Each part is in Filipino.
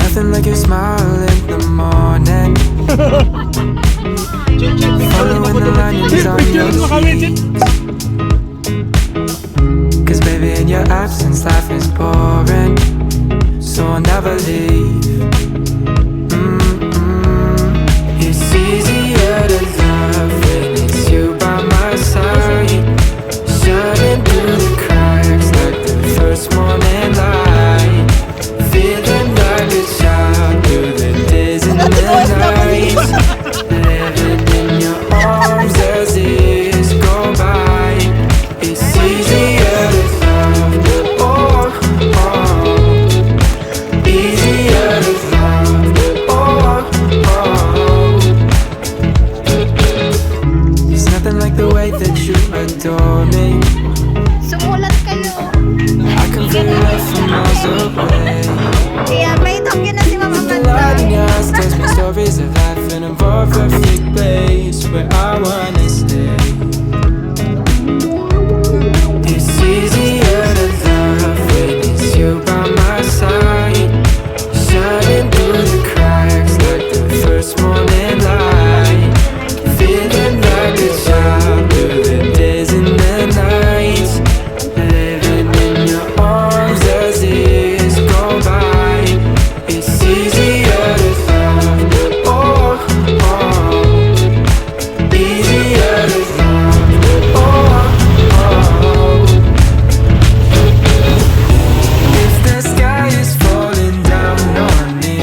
Nothing like your smile in the morning. Following the lines on your sheet. Cause baby, in your absence, life is boring. So I'll never leave. It's easier to love when it's you by my side. Shining through the cracks like the first morning light. Feeling like a child through the days and the nights. Living in your arms as years go by. It's easier to love, oh, oh. Easier to love, oh, oh. There's nothing like the way that you adore me. Sumulat kayo. I can feel it from miles away. Kaya may tokyo na si Mama The Manda. light in your eyes tells me stories of life in a more perfect place where I wanna stay. It's easier to love when it's you by my side. Shining through the cracks like the first morning light. Feeling like a child through the days and the nights. Living in your arms as years go by. It's easier to love, oh, oh. Easier to love, oh, oh. If the sky is falling down on me,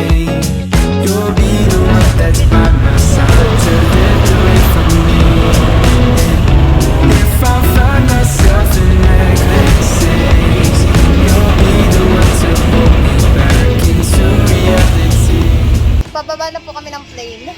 you'll be the one that's by my side to lift away from me. If I find myself in reckless, you'll be the one to pull me back into reality. Bababa na po kami ng plane.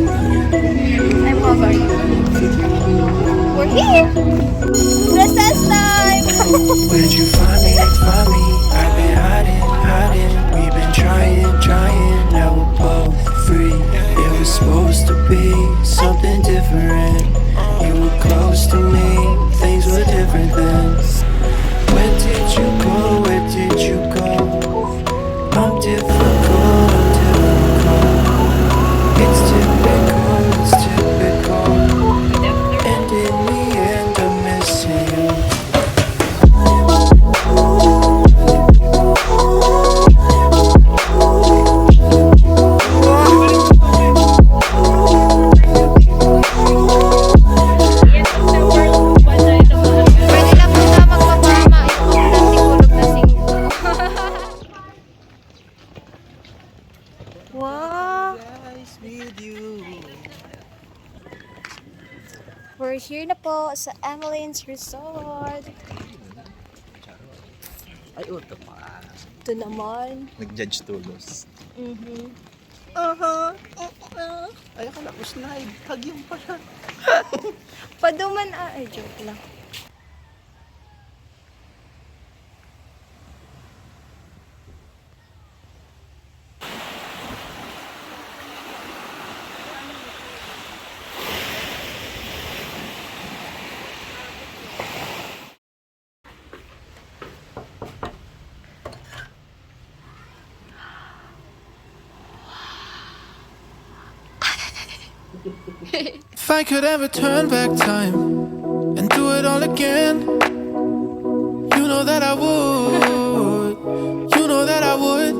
I'm over you. We're here! Recess time! Where'd you find me? Find me? I've been hiding. We've been trying. Now we're both free. It was supposed to be something different. You were close to me. Things were different then. Where did you go? Where did you go? I'm difficult. It's typical. And in the end, I'm missing you. Pwede na po na magpapama. Yung kulog na singko. Wow! We're here na po sa Emmeline's Resort. Ay, ito pa. Ito naman. Nag-judge tulos. Ay, akala ko slide. Hug yung pala. Paduman ay joke lang. If I could ever turn back time and do it all again, you know that I would. You know that I would.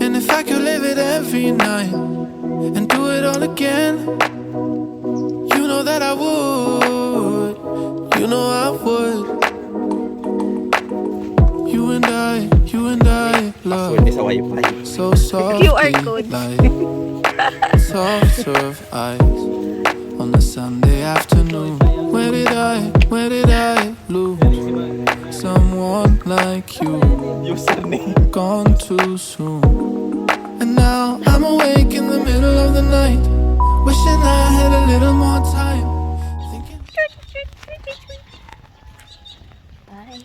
And if I could live it every night and do it all again, you know that I would. You know I would. You and I love Pwede sa wifi. so soft. QR code. Like soft serve eyes on a Sunday afternoon. Where did I lose someone like you? Username. Gone too soon. And now I'm awake in the middle of the night, wishing I had a little more time. Thinking Bye.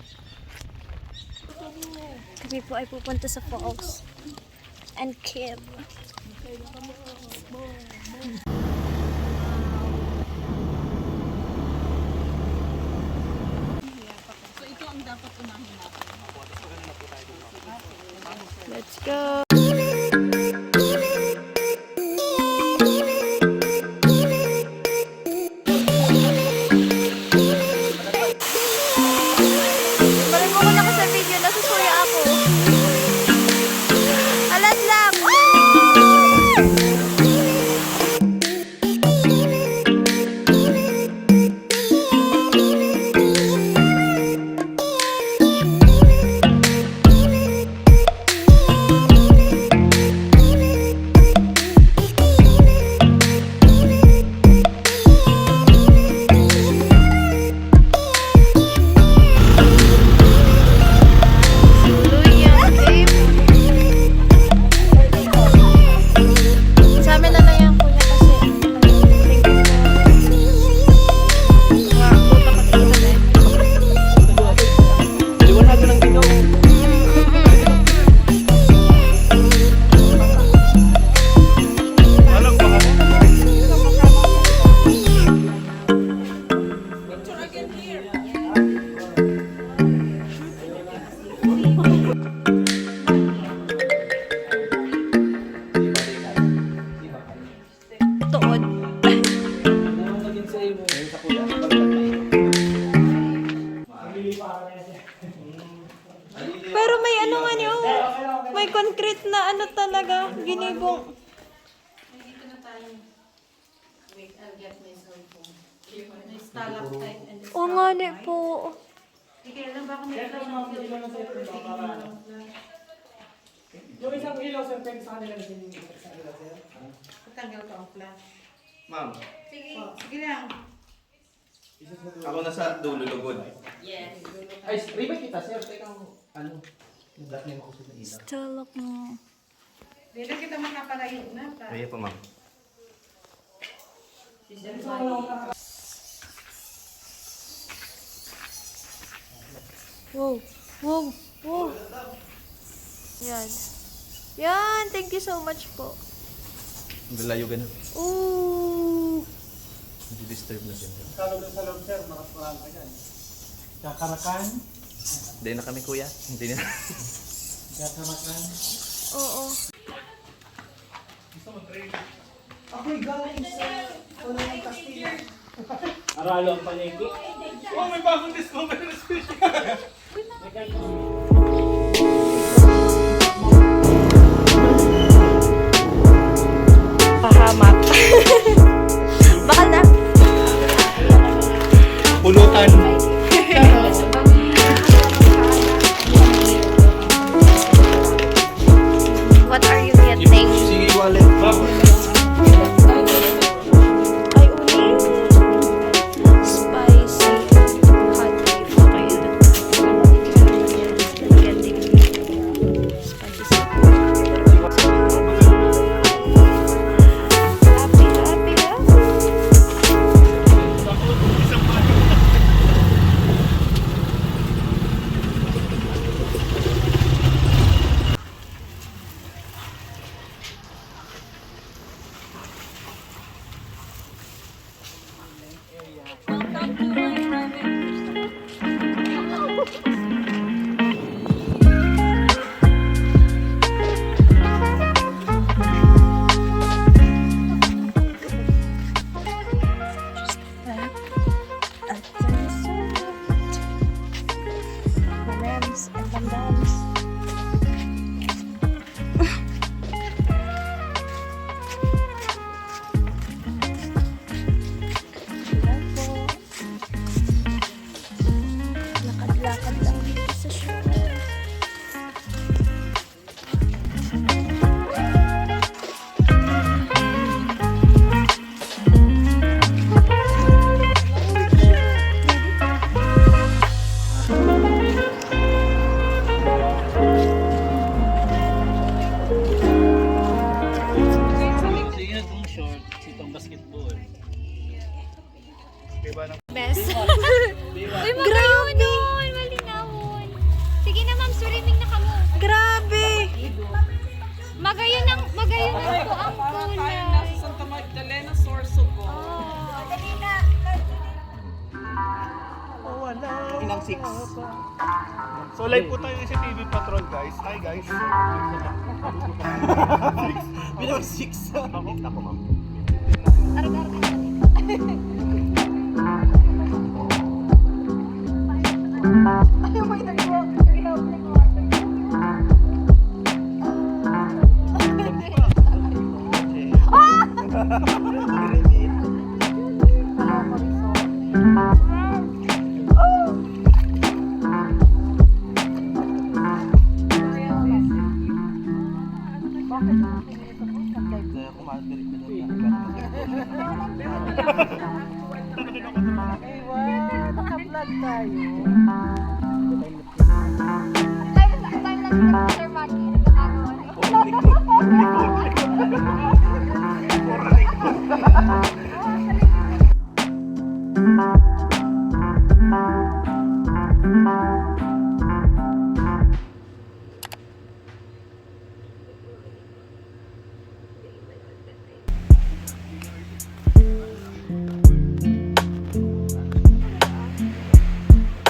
Kami po ay pupunta sa falls. And Kim. Let's go. Balik mo ko na sa video, nasusuya ako. Alat lang. Pero may ano nga niyo, may concrete na ano talaga, ginibong. Oo nga ni po. Yung isang ilaw, sir, pwede sa kanila din yung isang ilaw, sir. Tanggal ka ang flash. Ma'am, Sige lang. ako nasa dulo lugod. Ay, rebat kita, sir. Teka, ano, black name ako sa ilaw. Talak mo. Hindi na kita makapalayo na. Kaya pa, ma'am. Wow, wow, wow. Yan. Yan, thank you so much po. Galayo ganun. Ooh. Hindi disturb na siya. Sa loob, sir, makasuhan ka dyan. Kakarakan. Hindi na kami, kuya. Hindi na. Kakarakan. Oo. Ako'y galing sa Unang Castilla. Aralo ang paniki. Oh, may bagong discover na special. Pahamak. Baka na. Pulutan. What are you getting? Sige, wallet. Ay, uli. Spicy hot beef. Okay. ng 6. So live po tayo sa TV Patrol guys. Hi guys. Bilang 6. Ako ma'am. Naka-vlog tayo.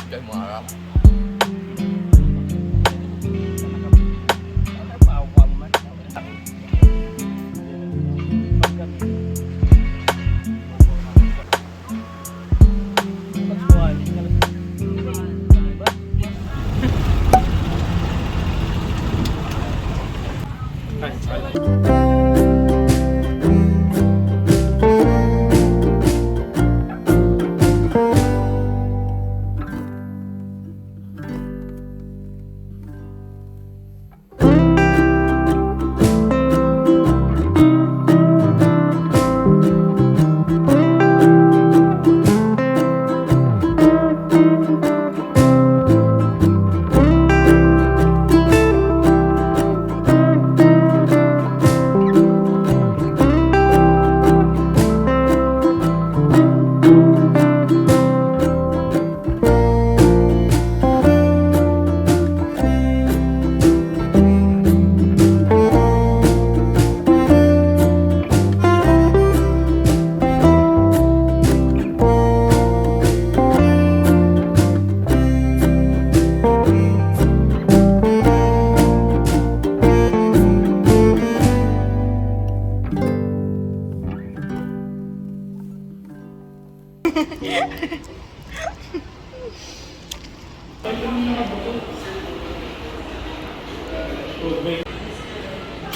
Kaya mo harap.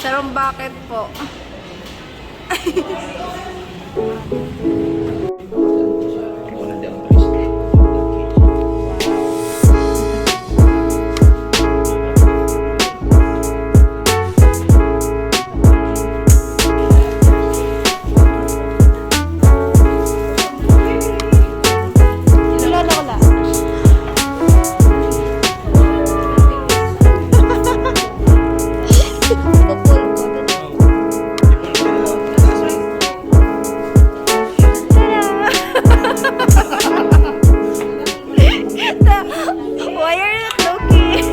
Sarong bucket po. Wala di ang twist. Lolo ko lang. Why are you not looking?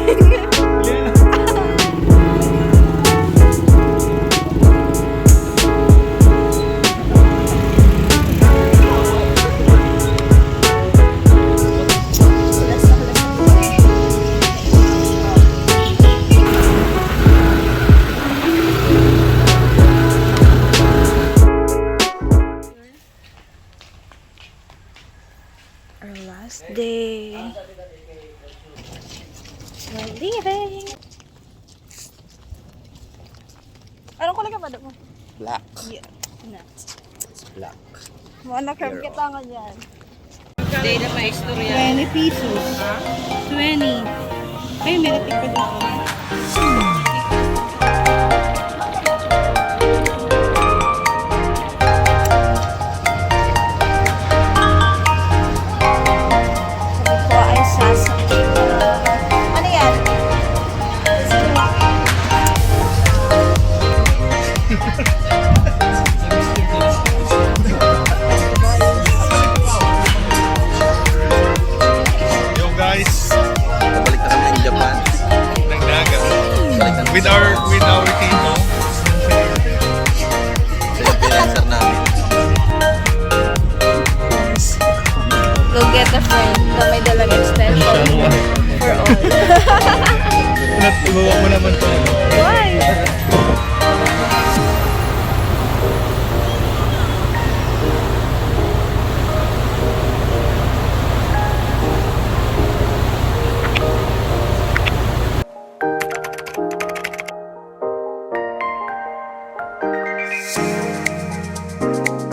Our last day. We're leaving. Anong kulay ka ba mo? Black. Yeah. Nuts. It's black. Mga nakrab kita nga dyan. 20 pesos. 20. Ay, may natik pa dito. Sabi ko ay sasakit. Ano yan? Yo guys. Pabalik na kami ng Japan. Nagdaan ibaba mo naman to. Why?